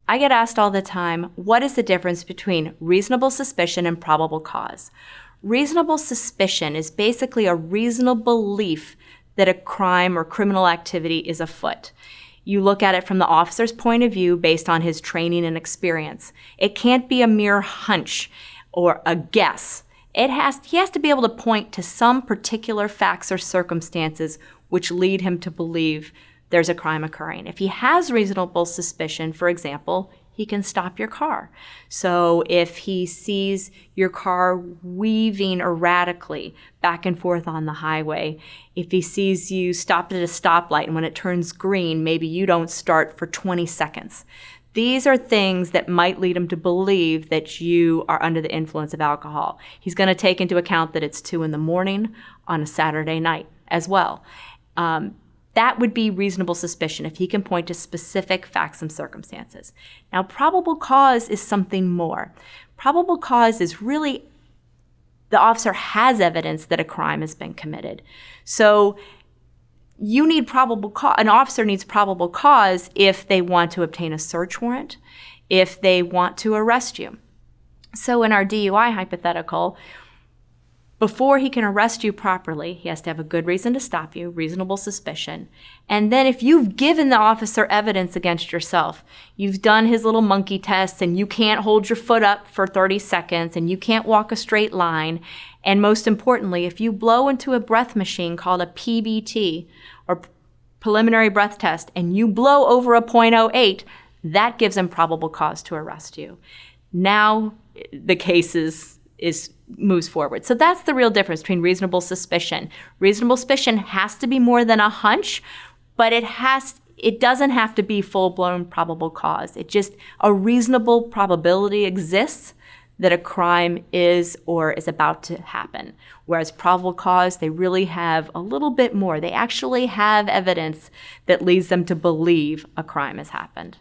I get asked all the time, what is the difference between reasonable suspicion and probable cause? Reasonable suspicion is basically a reasonable belief that a crime or criminal activity is afoot. You look at it from the officer's point of view based on his training and experience. It can't be a mere hunch or a guess. He has to be able to point to some particular facts or circumstances which lead him to believe there's a crime occurring. If he has reasonable suspicion, for example, he can stop your car. So if he sees your car weaving erratically back and forth on the highway, if he sees you stopped at a stoplight and when it turns green, maybe you don't start for 20 seconds. These are things that might lead him to believe that you are under the influence of alcohol. He's going to take into account that it's 2 a.m. on a Saturday night as well. That would be reasonable suspicion if he can point to specific facts and circumstances. Now, probable cause is something more. Probable cause is really the officer has evidence that a crime has been committed. So you need probable cause. An officer needs probable cause if they want to obtain a search warrant, if they want to arrest you. So in our DUI hypothetical, before he can arrest you properly, he has to have a good reason to stop you, reasonable suspicion. And then if you've given the officer evidence against yourself, you've done his little monkey test and you can't hold your foot up for 30 seconds and you can't walk a straight line. And most importantly, if you blow into a breath machine called a PBT or preliminary breath test and you blow over a .08, that gives him probable cause to arrest you. Now the case moves forward. So that's the real difference between reasonable suspicion. Reasonable suspicion has to be more than a hunch, but it doesn't have to be full-blown probable cause. It just, a reasonable probability exists that a crime is or is about to happen. Whereas probable cause, they really have a little bit more. They actually have evidence that leads them to believe a crime has happened.